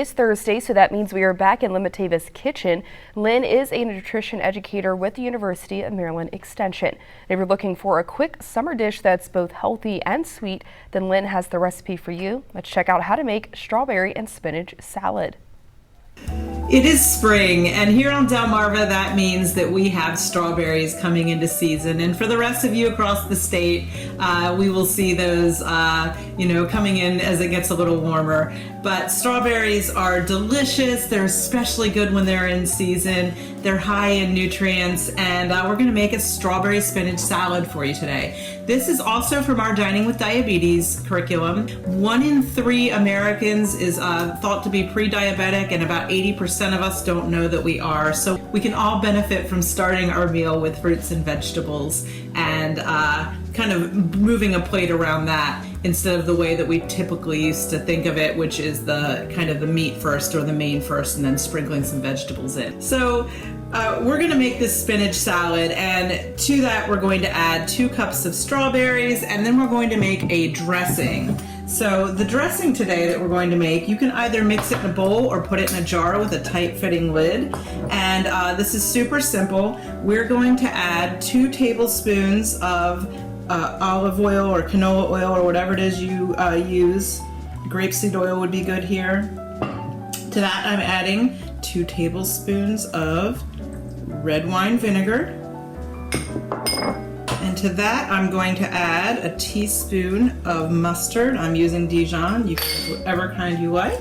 It's Thursday, so that means we are back in Lynn Matava's kitchen. Lynn is a nutrition educator with the University of Maryland Extension. If you're looking for a quick summer dish that's both healthy and sweet, then Lynn has the recipe for you. Let's check out how to make strawberry and spinach salad. It is spring, and here on Delmarva that means that we have strawberries coming into season, and for the rest of you across the state, we will see those coming in as it gets a little warmer. But strawberries are delicious. They're especially good when they're in season. They're high in nutrients, and we're going to make a strawberry spinach salad for you today. This is also from our Dining with Diabetes curriculum. 1 in 3 Americans is thought to be pre-diabetic, and about 80% of us don't know that we are. So we can all benefit from starting our meal with fruits and vegetables and kind of moving a plate around that instead of the way that we typically used to think of it, which is the kind of the meat first or the main first and then sprinkling some vegetables in. So we're going to make this spinach salad, and to that we're going to add 2 cups of strawberries, and then we're going to make a dressing. So the dressing today that we're going to make, you can either mix it in a bowl or put it in a jar with a tight fitting lid. And this is super simple. We're going to add 2 tablespoons of olive oil or canola oil or whatever it is you use. Grapeseed oil would be good here. To that I'm adding 2 tablespoons of red wine vinegar. And to that, I'm going to add a teaspoon of mustard. I'm using Dijon. You can use whatever kind you like.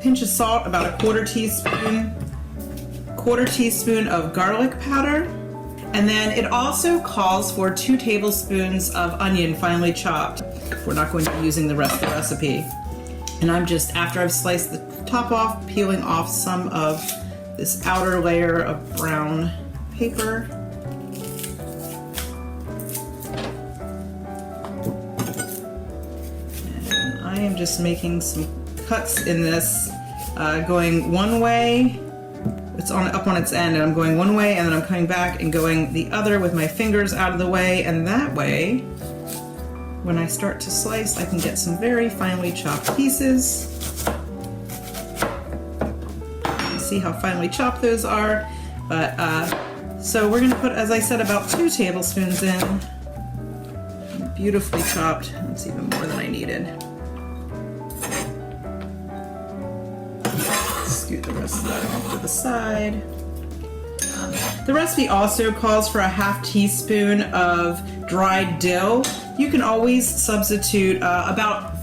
Pinch of salt, about a quarter teaspoon of garlic powder. And then it also calls for 2 tablespoons of onion finely chopped. We're not going to be using the rest of the recipe. And I'm just, after I've sliced the top off, peeling off some of this outer layer of brown paper. And I am just making some cuts in this, going one way. It's up on its end, and I'm going one way, and then I'm coming back and going the other with my fingers out of the way, and that way, when I start to slice, I can get some very finely chopped pieces. See how finely chopped those are. But so we're gonna put, as I said, about 2 tablespoons in. Beautifully chopped. That's even more than I needed. Scoot the rest of that off to the side. The recipe also calls for a ½ teaspoon of dried dill. You can always substitute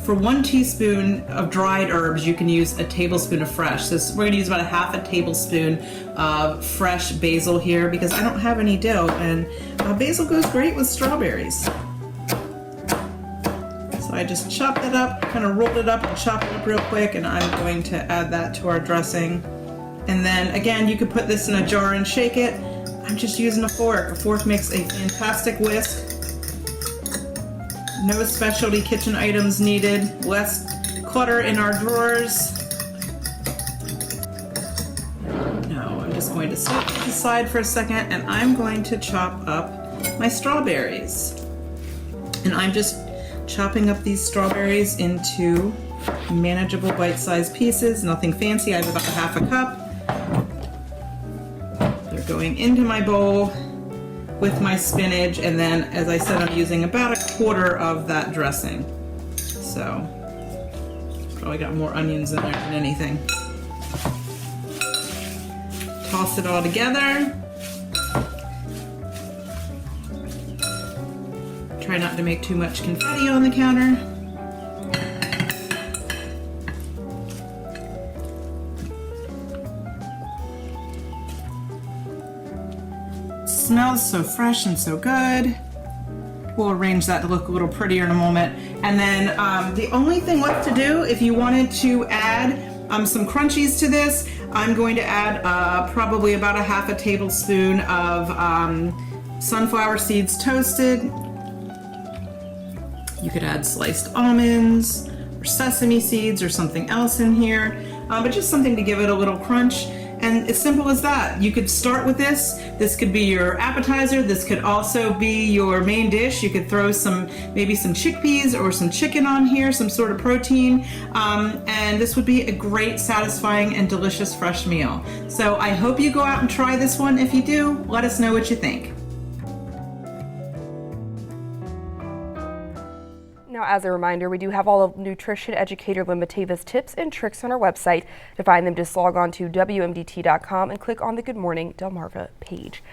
for 1 teaspoon of dried herbs, you can use a tablespoon of fresh. So we're going to use about a ½ tablespoon of fresh basil here because I don't have any dill, and basil goes great with strawberries. So I just chopped it up, kind of rolled it up and chopped it up real quick, and I'm going to add that to our dressing. And then again, you could put this in a jar and shake it. I'm just using a fork. A fork makes a fantastic whisk. No specialty kitchen items needed, less clutter in our drawers. Now I'm just going to set it aside for a second, and I'm going to chop up my strawberries. And I'm just chopping up these strawberries into manageable bite-sized pieces, nothing fancy. I have about ½ cup. They're going into my bowl with my spinach, and then, as I said, I'm using about a quarter of that dressing. So, probably got more onions in there than anything. Toss it all together. Try not to make too much confetti on the counter. Smells so fresh and so good. We'll arrange that to look a little prettier in a moment. And then the only thing left to do, if you wanted to add some crunchies to this, I'm going to add probably about a ½ tablespoon of sunflower seeds toasted. You could add sliced almonds or sesame seeds or something else in here, but just something to give it a little crunch. And it's simple as that. You could start with this. This could be your appetizer. This could also be your main dish. You could throw maybe some chickpeas or some chicken on here, some sort of protein. And this would be a great, satisfying, and delicious fresh meal. So I hope you go out and try this one. If you do, let us know what you think. Now, as a reminder, we do have all of Nutrition Educator Lynn Matava's tips and tricks on our website. To find them, just log on to WMDT.com and click on the Good Morning Delmarva page.